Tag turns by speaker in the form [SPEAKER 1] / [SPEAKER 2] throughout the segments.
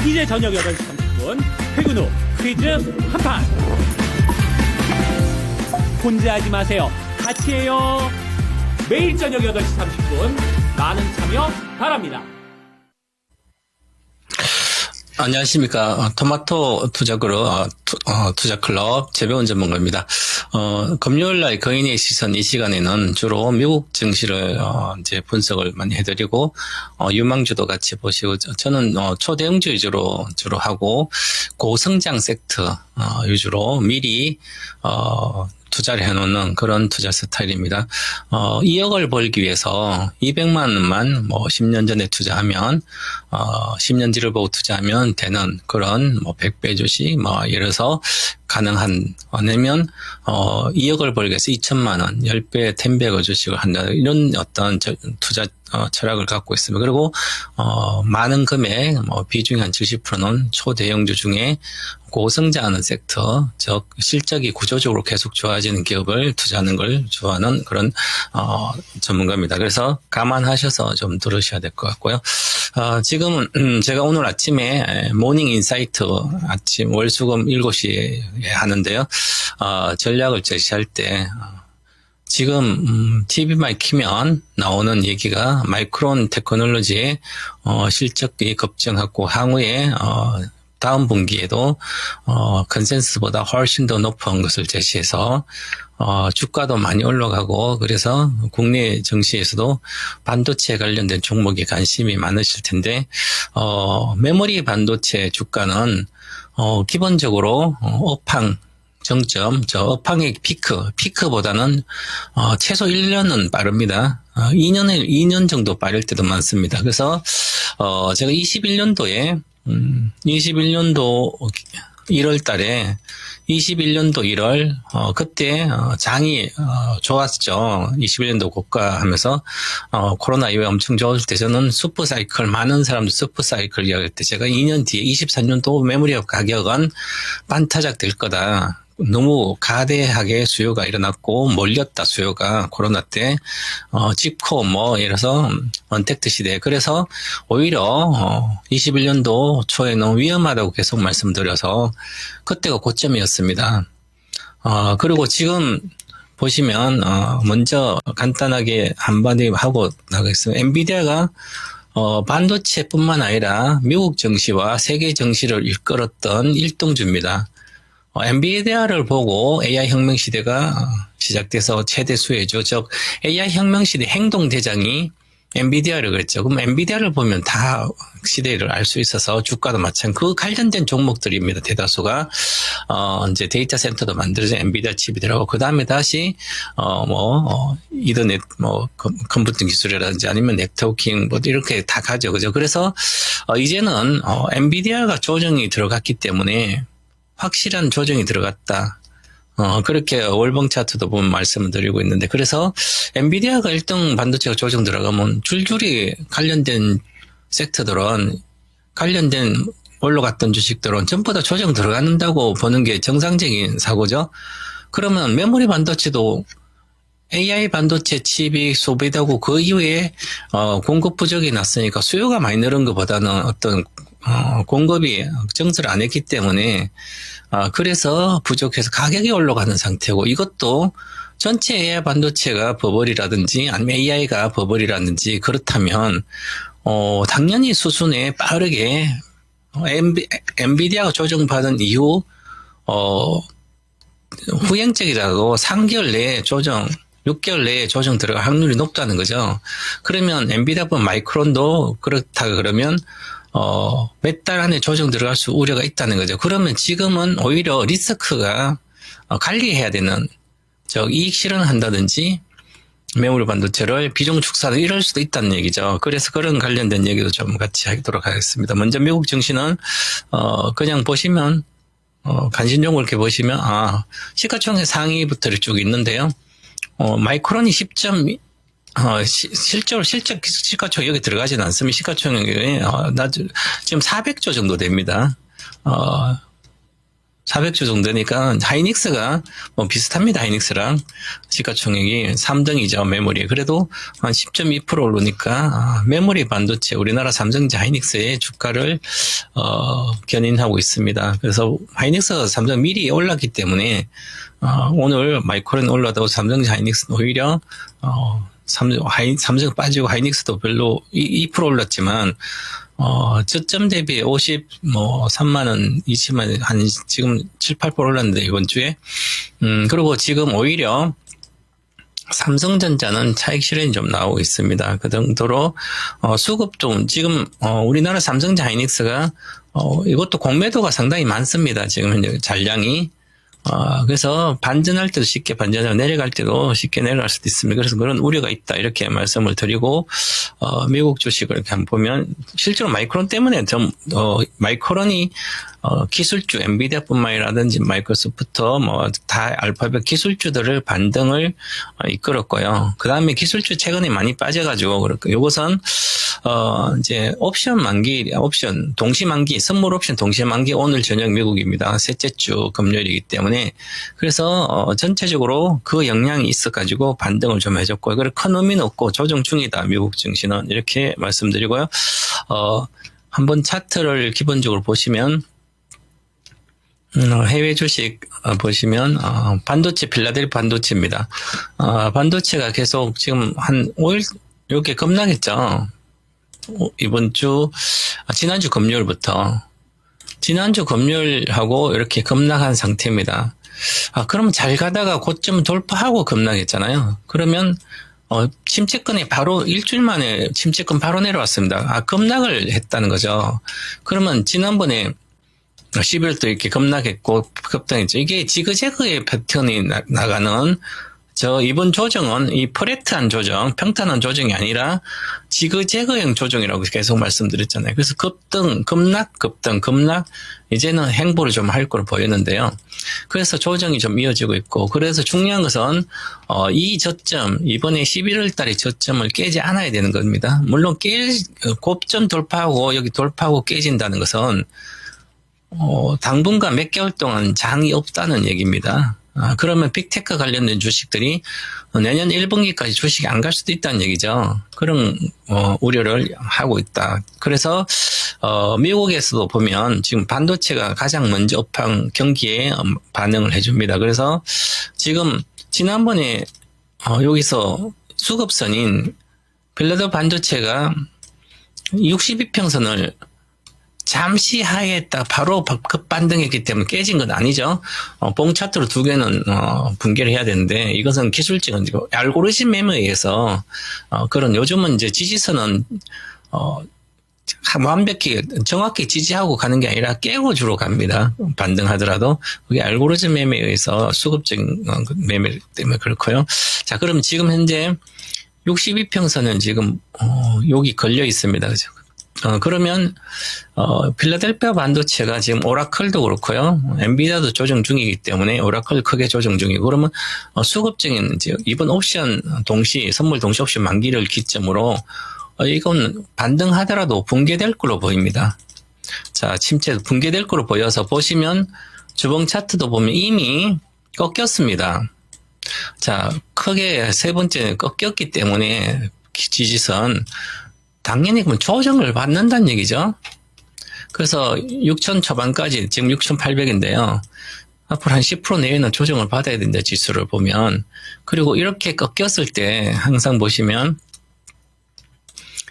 [SPEAKER 1] 이제 저녁 8시 30분 퇴근 후 퀴즈 한판. 혼자 하지 마세요. 같이 해요. 매일 저녁 8시 30분 많은 참여 바랍니다.
[SPEAKER 2] 안녕하십니까. 토마토 투자그룹, 투자클럽 재배원 전문가입니다. 금요일날 거인의 시선 이 시간에는 주로 미국 증시를, 이제 분석을 많이 해드리고, 유망주도 같이 보시고, 저는, 초대형주 위주로 주로 하고, 고성장 섹터, 위주로 미리, 투자를 해놓는 그런 투자 스타일입니다. 2억을 벌기 위해서 200만 원만 10년 전에 투자하면, 10년지를 보고 투자하면 되는 그런 100배 주식, 예를 들어서 가능한, 아니면, 2억을 벌기 위해서 2천만 원, 10배, 10배의 주식을 한다. 이런 어떤 투자, 철학을 갖고 있습니다. 그리고, 많은 금액, 비중이 한 70%는 초대형주 중에 고성장하는 섹터, 즉, 실적이 구조적으로 계속 좋아지는 기업을 투자하는 걸 좋아하는 그런, 전문가입니다. 그래서 감안하셔서 좀 들으셔야 될 것 같고요. 지금은, 제가 오늘 아침에 모닝 인사이트 아침 월수금 7시에 하는데요. 전략을 제시할 때, 지금 TV만 키면 나오는 얘기가 마이크론 테크놀로지의 실적이 급증하고 향후에 다음 분기에도 컨센서스보다 훨씬 더 높은 것을 제시해서 주가도 많이 올라가고, 그래서 국내 증시에서도 반도체 관련된 종목에 관심이 많으실 텐데, 메모리 반도체 주가는 기본적으로 업황 정점, 업황의 피크보다는, 최소 1년은 빠릅니다. 2년 정도 빠를 때도 많습니다. 그래서, 제가 21년도 1월 달에, 21년도 1월, 그때, 장이, 좋았죠. 21년도 고가 하면서, 코로나 이후에 엄청 좋을 때 저는 슈퍼사이클, 많은 사람들 슈퍼사이클 이야기할 때 제가 2년 뒤에 23년도 메모리 가격은 반타작 될 거다. 너무 가대하게 수요가 일어났고 몰렸다, 수요가 코로나 때 집코 예를 들어서 언택트 시대. 그래서 오히려 21년도 초에는 위험하다고 계속 말씀드려서 그때가 고점이었습니다. 그리고 지금 보시면 먼저 간단하게 한마디 하고 나가겠습니다. 엔비디아가 반도체뿐만 아니라 미국 증시와 세계 증시를 이끌었던 일동주입니다. 엔비디아를 보고 AI 혁명 시대가 시작돼서 최대 수혜죠. 즉 AI 혁명 시대 행동 대장이 엔비디아를 그랬죠. 그럼 엔비디아를 보면 다 시대를 알 수 있어서 주가도 마찬가지. 그 관련된 종목들입니다. 대다수가 이제 데이터 센터도 만들어서 엔비디아 칩이 들어가고, 그 다음에 다시 이더넷 컴퓨팅 기술이라든지 아니면 네트워킹 이렇게 다 가죠. 그죠? 그래서 이제는 엔비디아가 조정이 들어갔기 때문에 확실한 조정이 들어갔다. 그렇게 월봉 차트도 보면 말씀을 드리고 있는데, 그래서 엔비디아가 1등 반도체가 조정 들어가면 줄줄이 관련된 섹터들은, 관련된 올라갔던 주식들은 전부 다 조정 들어간다고 보는 게 정상적인 사고죠. 그러면 메모리 반도체도 AI 반도체 칩이 소비되고 그 이후에 공급 부족이 났으니까 수요가 많이 늘은 것보다는 어떤 공급이 증설을 안 했기 때문에 그래서 부족해서 가격이 올라가는 상태고, 이것도 전체 AI 반도체가 버블이라든지 아니면 AI가 버블이라든지 그렇다면 당연히 수순에 빠르게 엔비디아가 조정받은 이후 후행적이라고 3개월 내에 조정, 6개월 내에 조정 들어갈 확률이 높다는 거죠. 그러면 엔비디아 보면 마이크론도 그렇다 그러면 몇 달 안에 조정 들어갈 수 우려가 있다는 거죠. 그러면 지금은 오히려 리스크가 관리해야 되는, 이익 실현한다든지 메모리 반도체를 비중 축소하는 이럴 수도 있다는 얘기죠. 그래서 그런 관련된 얘기도 좀 같이 하도록 하겠습니다. 먼저 미국 증시는 그냥 보시면 간신종을 이렇게 보시면 시가총액 상위부터 쭉 있는데요. 마이크론이 10점 실적 시가총액 여기 들어가지는 않습니다. 시가총액이 지금 400조 정도 됩니다. 400주 정도니까 하이닉스가 뭐 비슷합니다. 하이닉스랑 시가총액이 3등이죠. 메모리. 그래도 한 10.2% 오르니까 메모리 반도체 우리나라 삼성전자 하이닉스의 주가를 견인하고 있습니다. 그래서 하이닉스가 삼성 미리 올랐기 때문에 오늘 마이크론 올라도 삼성전자 하이닉스는 오히려 삼성 빠지고 하이닉스도 별로 2% 올랐지만 저점 대비 3만 원, 20만 원, 한 지금 7, 8% 올랐는데 이번 주에 그리고 지금 오히려 삼성전자는 차익 실현이 좀 나오고 있습니다. 그 정도로 수급 좀 지금 우리나라 삼성전자 하이닉스가 이것도 공매도가 상당히 많습니다. 지금 현재 잔량이. 그래서 반전할 때도 쉽게 반전하고 내려갈 때도 쉽게 내려갈 수도 있습니다. 그래서 그런 우려가 있다. 이렇게 말씀을 드리고, 미국 주식을 이렇게 한번 보면, 실제로 마이크론 때문에 마이크론이, 기술주, 엔비디아뿐만이라든지 마이크로소프트, 다 알파벳 기술주들을 반등을 이끌었고요. 그 다음에 기술주 최근에 많이 빠져가지고, 요것은, 이제 옵션, 동시 만기, 선물 옵션 동시 만기 오늘 저녁 미국입니다. 셋째 주 금요일이기 때문에. 그래서, 전체적으로 그 영향이 있어가지고 반등을 좀 해줬고요. 그리고 큰 의미는 없고 조정 중이다. 미국 증시는. 이렇게 말씀드리고요. 한번 차트를 기본적으로 보시면, 해외 주식 보시면 반도체 필라델피아 반도체입니다. 반도체가 계속 지금 한 5일 이렇게 급락했죠. 이번 주 지난주 금요일부터 지난주 금요일하고 이렇게 급락한 상태입니다. 그러면 잘 가다가 고점 돌파하고 급락했잖아요. 그러면 침체권이 바로 일주일 만에 침체권 바로 내려왔습니다. 급락을 했다는 거죠. 그러면 지난번에 12월도 이렇게 급락했고 급등했죠. 이게 지그재그의 패턴이 나가는 이번 조정은 이 플랫한 조정, 평탄한 조정이 아니라 지그재그형 조정이라고 계속 말씀드렸잖아요. 그래서 급등, 급락, 급등, 급락, 이제는 행보를 좀 할 걸로 보였는데요. 그래서 조정이 좀 이어지고 있고, 그래서 중요한 것은, 이 저점, 이번에 11월 달에 저점을 깨지 않아야 되는 겁니다. 물론 고점 돌파하고, 여기 돌파하고 깨진다는 것은, 당분간 몇 개월 동안 장이 없다는 얘기입니다. 그러면 빅테크 관련된 주식들이 내년 1분기까지 주식이 안 갈 수도 있다는 얘기죠. 그런 우려를 하고 있다. 그래서 미국에서도 보면 지금 반도체가 가장 먼저 업황 경기에 반응을 해줍니다. 그래서 지금 지난번에 여기서 수급선인 필라델피아 반도체가 62평선을 잠시 하회했다 바로 급반등했기 때문에 깨진 건 아니죠. 봉 차트로 두 개는 분개를 해야 되는데 이것은 기술적인 알고리즘 매매에 의해서 그런 요즘은 이제 지지선은 완벽히 정확히 지지하고 가는 게 아니라 깨고 주로 갑니다. 반등하더라도 그게 알고리즘 매매에 의해서 수급적인 매매 때문에 그렇고요. 자, 그럼 지금 현재 62평선은 지금 여기 걸려 있습니다. 그죠? 그러면 필라델피아 반도체가 지금 오라클도 그렇고요. 엔비디아도 조정 중이기 때문에 오라클 크게 조정 중이고 그러면 수급적인 이제 이번 옵션 선물 동시 옵션 만기를 기점으로 이건 반등하더라도 붕괴될 걸로 보입니다. 자, 붕괴될 걸로 보여서 보시면 주봉 차트도 보면 이미 꺾였습니다. 자, 크게 세 번째 꺾였기 때문에 지지선 당연히 그럼 조정을 받는다는 얘기죠. 그래서 6천 초반까지 지금 6,800인데요. 앞으로 한 10% 내외는 조정을 받아야 된다, 지수를 보면. 그리고 이렇게 꺾였을 때 항상 보시면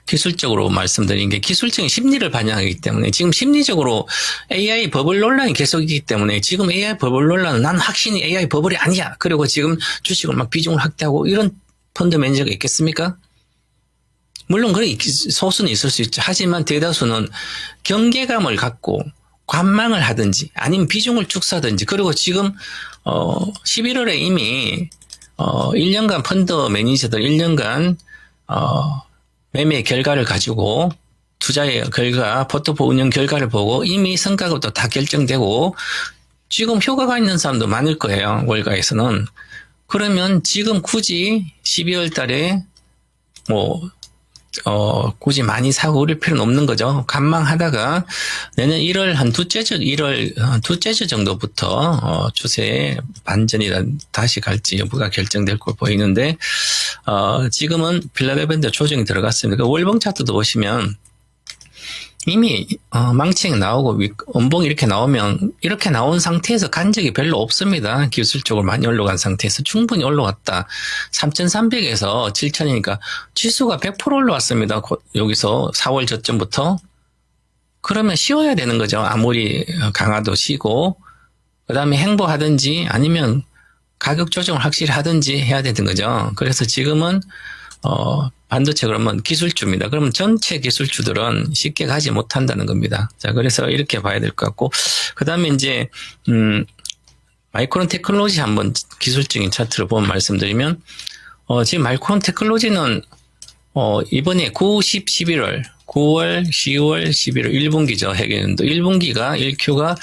[SPEAKER 2] 기술적으로 말씀드린 게 기술적인 심리를 반영하기 때문에 지금 심리적으로 AI 버블 논란이 계속이기 때문에 지금 AI 버블 논란은 난 확신이 AI 버블이 아니야. 그리고 지금 주식을 막 비중을 확대하고 이런 펀드 매니저가 있겠습니까? 물론 그런 소수는 있을 수 있죠. 하지만 대다수는 경계감을 갖고 관망을 하든지 아니면 비중을 쭉 사든지 그리고 지금 11월에 이미 1년간 펀드 매니저들 1년간 매매 결과를 가지고 투자의 결과, 포트폴리오 운영 결과를 보고 이미 성과가 또 다 결정되고 지금 효과가 있는 사람도 많을 거예요. 월가에서는. 그러면 지금 굳이 12월 달에 굳이 많이 사고 그럴 필요는 없는 거죠. 관망하다가 내년 1월 한 둘째 주 정도부터 추세 반전이라 다시 갈지 여부가 결정될 걸 보이는데 지금은 필라델피아 밴드 조정이 들어갔습니다. 그 월봉 차트도 보시면 이미 망치가 나오고 음봉이 이렇게 나오면 이렇게 나온 상태에서 간 적이 별로 없습니다. 기술적으로 많이 올라간 상태에서 충분히 올라왔다. 3,300에서 7,000이니까 지수가 100% 올라왔습니다. 여기서 4월 저점부터. 그러면 쉬어야 되는 거죠. 아무리 강화도 쉬고 그 다음에 행보하든지 아니면 가격 조정을 확실히 하든지 해야 되는 거죠. 그래서 지금은 반도체 그러면 기술주입니다. 그러면 전체 기술주들은 쉽게 가지 못한다는 겁니다. 자, 그래서 이렇게 봐야 될 것 같고, 그 다음에 이제, 마이크론 테크놀로지 한번 기술적인 차트를 보면 말씀드리면, 지금 마이크론 테크놀로지는, 이번에 9, 10, 11월, 9월, 10월, 11월 1분기죠. 해외연도 1분기가 1Q가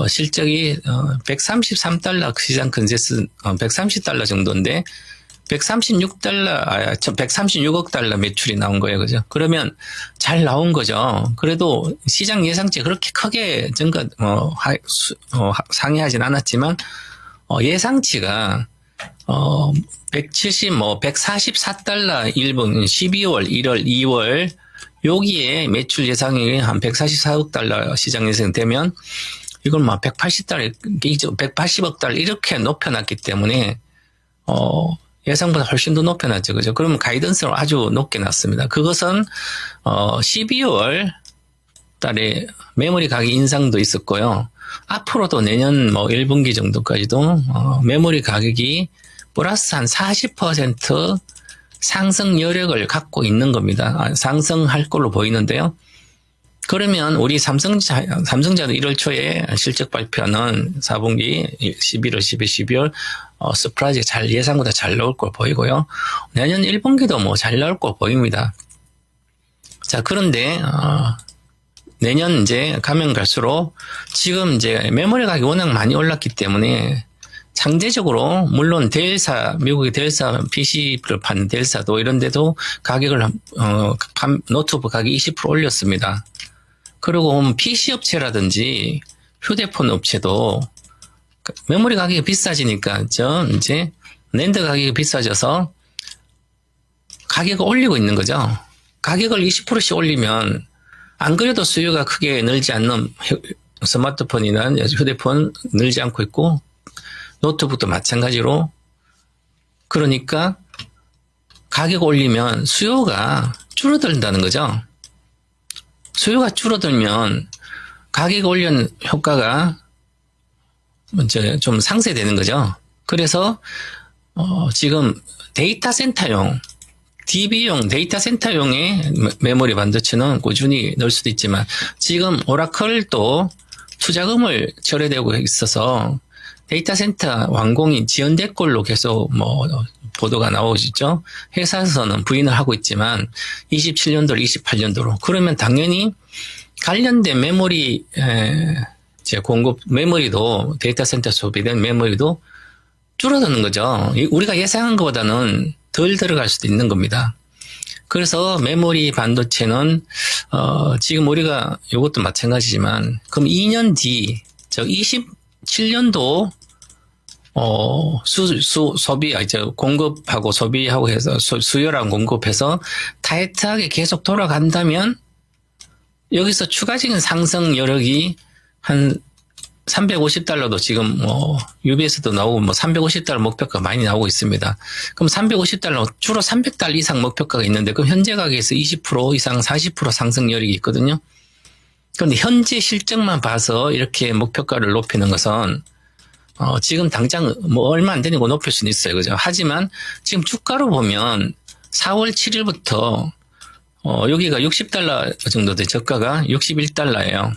[SPEAKER 2] 실적이 133달러 시장 컨센서스 130달러 정도인데 136억 달러 매출이 나온 거예요. 그죠? 그러면 잘 나온 거죠. 그래도 시장 예상치 그렇게 크게 상회하진 않았지만, 예상치가, 144달러 1분, 12월, 1월, 2월, 여기에 매출 예상이 한 144억 달러 시장 예상이 되면, 이걸 180달러, 180억 달러 이렇게 높여놨기 때문에, 예상보다 훨씬 더 높여놨죠. 그죠? 그러면 가이던스를 아주 높게 놨습니다. 그것은, 12월 달에 메모리 가격 인상도 있었고요. 앞으로도 내년 1분기 정도까지도, 메모리 가격이 플러스 한 40% 상승 여력을 갖고 있는 겁니다. 상승할 걸로 보이는데요. 그러면 우리 삼성자도 1월 초에 실적 발표하는 4분기 11월, 12월 서프라이즈 예상보다 잘 나올 걸 보이고요. 내년 1분기도 잘 나올 걸 보입니다. 자, 그런데 내년 이제 가면 갈수록 지금 이제 메모리 가격이 워낙 많이 올랐기 때문에 상대적으로 물론 미국의 델사 PC를 파는 델사도 이런 데도 가격을 노트북 가격 20% 올렸습니다. 그리고 PC 업체라든지 휴대폰 업체도 메모리 가격이 비싸지니까 이제 낸드 가격이 비싸져서 가격을 올리고 있는 거죠. 가격을 20%씩 올리면 안 그래도 수요가 크게 늘지 않는 스마트폰이나 휴대폰 늘지 않고 있고 노트북도 마찬가지로 그러니까 가격 올리면 수요가 줄어든다는 거죠. 수요가 줄어들면 가격 올리는 효과가 이제 좀 상쇄되는 거죠. 그래서 지금 데이터 센터용 DB용 데이터 센터용의 메모리 반도체는 꾸준히 넣을 수도 있지만 지금 오라클도 투자금을 철회되고 있어서 데이터 센터 완공이 지연될 걸로 계속 보도가 나오죠. 회사에서는 부인을 하고 있지만 27년도로 28년도로 그러면 당연히 관련된 메모리 공급 메모리도 데이터 센터 소비된 메모리도 줄어드는 거죠. 우리가 예상한 것보다는 덜 들어갈 수도 있는 겁니다. 그래서 메모리 반도체는 지금 우리가 이것도 마찬가지지만 그럼 2년 뒤, 즉 27년도 소비, 공급하고 소비하고 해서 수요랑 공급해서 타이트하게 계속 돌아간다면 여기서 추가적인 상승 여력이 한 350달러도 지금 UBS도 나오고 350달러 목표가 많이 나오고 있습니다. 그럼 350달러 주로 300달러 이상 목표가가 있는데 그럼 현재 가격에서 20% 이상 40% 상승 여력이 있거든요. 그런데 현재 실적만 봐서 이렇게 목표가를 높이는 것은 지금 당장 얼마 안 되는 거 높일 수는 있어요. 그죠? 하지만 지금 주가로 보면 4월 7일부터 여기가 60달러 정도 돼. 저가가 61달러예요.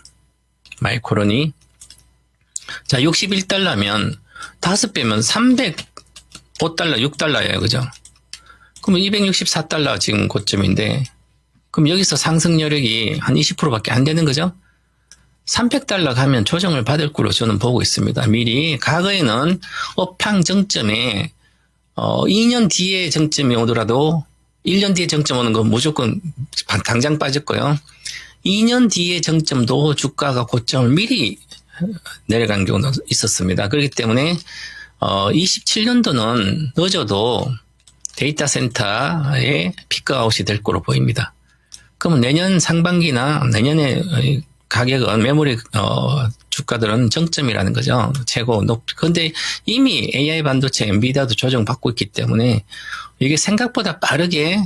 [SPEAKER 2] 마이크론이. 자, 61달러면 5배면 305달러, 6달러예요. 그죠? 그럼 264달러 지금 고점인데 그럼 여기서 상승 여력이 한 20%밖에 안 되는 거죠? 300달러 가면 조정을 받을 걸로 저는 보고 있습니다. 미리 과거에는 업황 정점에 2년 뒤에 정점이 오더라도 1년 뒤에 정점 오는 건 무조건 당장 빠졌고요. 2년 뒤에 정점도 주가가 고점을 미리 내려간 경우도 있었습니다. 그렇기 때문에 27년도는 늦어도 데이터 센터의 피크아웃이 될 거로 보입니다. 그러면 내년 상반기나 내년에 가격은 메모리 주가들은 정점이라는 거죠. 최고 높이. 그런데 이미 AI 반도체 엔비디아도 조정받고 있기 때문에 이게 생각보다 빠르게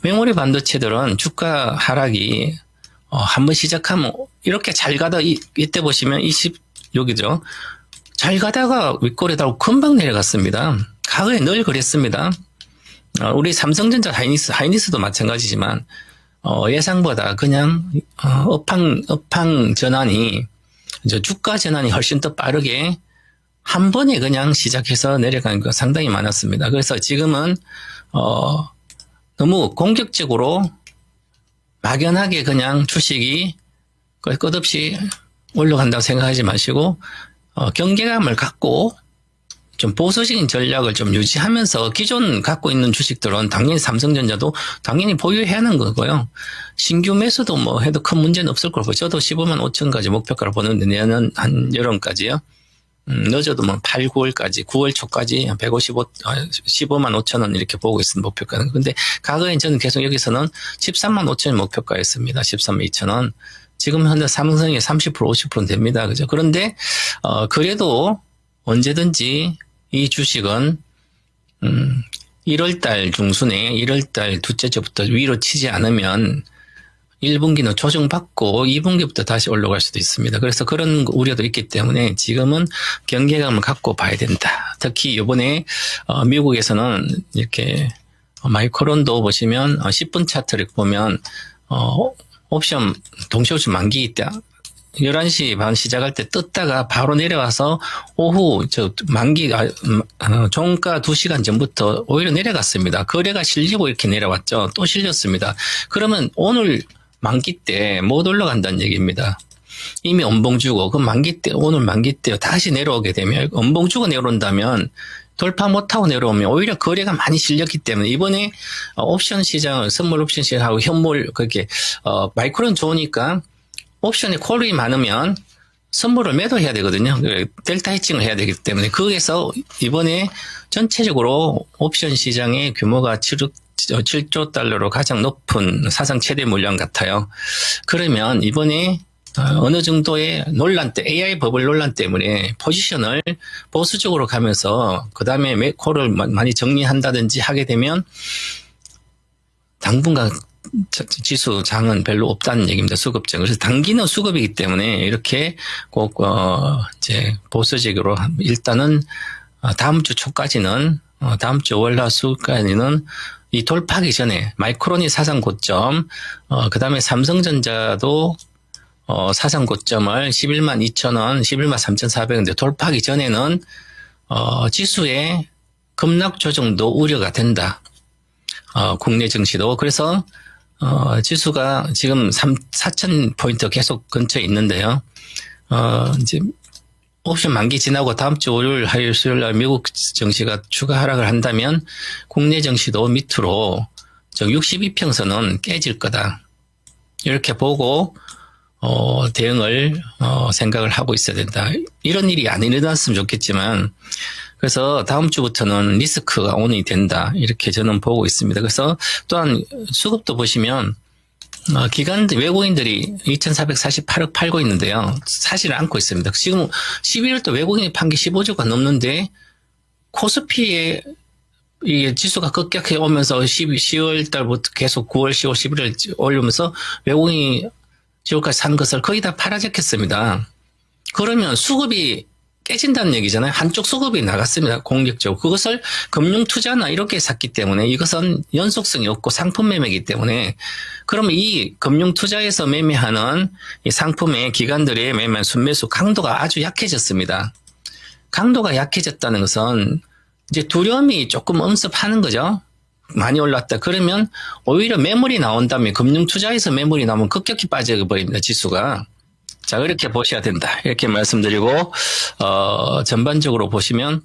[SPEAKER 2] 메모리 반도체들은 주가 하락이 한번 시작하면 이렇게 잘 가다 이때 보시면 26이죠. 잘 가다가 윗골에다가 금방 내려갔습니다. 과거에 늘 그랬습니다. 우리 삼성전자 하이닉스도 마찬가지지만 예상보다 그냥 업황 전환이 이제 주가 전환이 훨씬 더 빠르게 한 번에 그냥 시작해서 내려가는 거 상당히 많았습니다. 그래서 지금은 너무 공격적으로 막연하게 그냥 주식이 끝없이 올라간다고 생각하지 마시고 경계감을 갖고 좀 보수적인 전략을 좀 유지하면서 기존 갖고 있는 주식들은 당연히 삼성전자도 당연히 보유해야 하는 거고요. 신규 매수도 뭐 해도 큰 문제는 없을 거고 저도 15만 5천까지 목표가를 보는데 내년 한 여름까지요. 늦어도 뭐 8, 9월까지 9월 초까지 15만 5천 원 이렇게 보고 있습니다. 목표가는. 근데 과거에 저는 계속 여기서는 13만 5천 원 목표가였습니다. 13만 2천 원. 지금 현재 삼성이 30% 50% 됩니다. 그죠? 그런데 그래도 언제든지 이 주식은 1월달 중순에 1월달 둘째 주부터 위로 치지 않으면 1분기는 조정받고 2분기부터 다시 올라갈 수도 있습니다. 그래서 그런 우려도 있기 때문에 지금은 경계감을 갖고 봐야 된다. 특히 이번에 미국에서는 이렇게 마이크론도 보시면 10분 차트를 보면 옵션 동시 옵션 만기 있다. 11시 반 시작할 때 떴다가 바로 내려와서 오후 만기 종가 2시간 전부터 오히려 내려갔습니다. 거래가 실리고 이렇게 내려왔죠. 또 실렸습니다. 그러면 오늘 만기 때 못 올라간다는 얘기입니다. 이미 엄봉 주고 그 만기 때 오늘 만기 때 다시 내려오게 되면 엄봉 주고 내려온다면 돌파 못하고 내려오면 오히려 거래가 많이 실렸기 때문에 이번에 옵션 시장 선물 옵션 시장하고 현물 그렇게 마이크론 좋으니까 옵션에 콜이 많으면 선물을 매도해야 되거든요. 델타 해칭을 해야 되기 때문에 거기에서 이번에 전체적으로 옵션 시장의 규모가 7조 달러로 가장 높은 사상 최대 물량 같아요. 그러면 이번에 어느 정도의 논란 때 AI 버블 논란 때문에 포지션을 보수적으로 가면서 그 다음에 콜을 많이 정리한다든지 하게 되면 당분간 지수 장은 별로 없다는 얘기입니다. 수급장. 그래서 단기는 수급이기 때문에 이렇게 꼭 이제 보수적으로 일단은 다음 주 초까지는 다음 주 월화수까지는 이 돌파하기 전에 마이크론이 사상 고점, 그 다음에 삼성전자도 사상 고점을 11만 2천 원, 11만 3,400원인데 돌파하기 전에는 지수의 급락 조정도 우려가 된다. 국내 증시도. 그래서 지수가 지금 4,000포인트 계속 근처에 있는데요. 이제 옵션 만기 지나고 다음 주 월요일, 화요일, 수요일 날 미국 증시가 추가 하락을 한다면 국내 증시도 밑으로 62평선은 깨질 거다. 이렇게 보고 대응을 생각을 하고 있어야 된다. 이런 일이 안 일어났으면 좋겠지만 그래서 다음 주부터는 리스크가 온이 된다. 이렇게 저는 보고 있습니다. 그래서 또한 수급도 보시면 기관들 외국인들이 2,448억 팔고 있는데요. 사실을 안고 있습니다. 지금 11월도 외국인이 판 게 15조가 넘는데 코스피에 이 지수가 급격해 오면서 10월 달부터 계속 9월, 10월, 11월 올리면서 외국인이 10월까지 산 것을 거의 다 팔아제꼈습니다. 그러면 수급이 깨진다는 얘기잖아요. 한쪽 수급이 나갔습니다. 공격적으로. 그것을 금융투자나 이렇게 샀기 때문에 이것은 연속성이 없고 상품 매매이기 때문에 그러면 이 금융투자에서 매매하는 이 상품의 기관들의 매매 순매수 강도가 아주 약해졌습니다. 강도가 약해졌다는 것은 이제 두려움이 조금 엄습하는 거죠. 많이 올랐다. 그러면 오히려 매물이 나온다면 금융투자에서 매물이 나오면 급격히 빠져버립니다. 지수가. 자, 그렇게 보셔야 된다. 이렇게 말씀드리고, 전반적으로 보시면,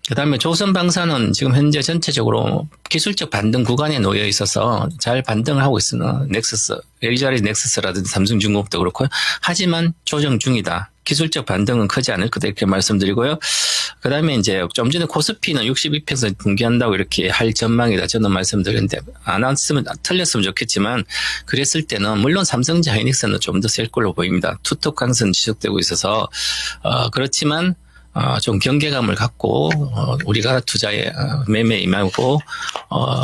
[SPEAKER 2] 그다음에 조선방사는 지금 현재 전체적으로 기술적 반등 구간에 놓여 있어서 잘 반등을 하고 있으나 넥서스, LGR이 넥서스라든지 삼성중공업도 그렇고요. 하지만 조정 중이다. 기술적 반등은 크지 않을 거다 이렇게 말씀드리고요. 그다음에 이제 좀 전에 코스피는 62평선 붕괴한다고 이렇게 할 전망이다. 저는 말씀드렸는데 안 왔으면 틀렸으면 좋겠지만 그랬을 때는 물론 삼성전자 하이닉스는 좀 더 셀 걸로 보입니다. 투톱 강세는 지속되고 있어서 그렇지만 좀 경계감을 갖고 우리가 투자에 매매 임하고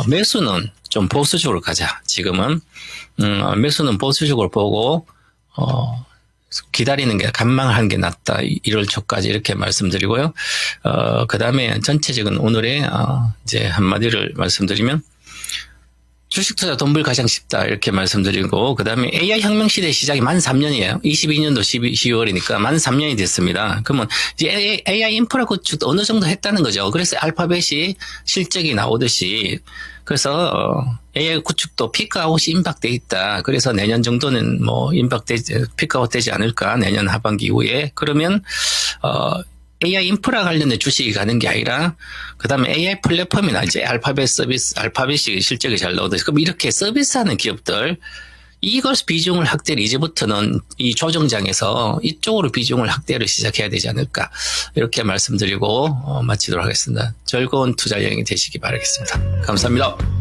[SPEAKER 2] 매수는 좀 보수적으로 가자. 지금은 매수는 보수적으로 보고 기다리는 게 관망을 하는 게 낫다. 1월 초까지 이렇게 말씀드리고요. 그다음에 전체적인 오늘의 이제 한마디를 말씀드리면 주식 투자 돈벌 가장 쉽다 이렇게 말씀드리고 그다음에 AI 혁명 시대 시작이 만 3년이에요. 22년도 12월이니까 만 3년이 됐습니다. 그러면 이제 AI 인프라 구축도 어느 정도 했다는 거죠. 그래서 알파벳이 실적이 나오듯이 그래서 AI 구축도 피크아웃이 임박돼 있다. 그래서 내년 정도는 뭐 피크아웃 되지 않을까 내년 하반기 이후에 그러면 AI 인프라 관련된 주식이 가는 게 아니라 그다음에 AI 플랫폼이나 이제 알파벳 서비스, 알파벳이 실적이 잘 나오듯이 그럼 이렇게 서비스하는 기업들 이걸 비중을 확대를 이제부터는 이 조정장에서 이쪽으로 비중을 확대를 시작해야 되지 않을까 이렇게 말씀드리고 마치도록 하겠습니다. 즐거운 투자 여행이 되시기 바라겠습니다. 감사합니다.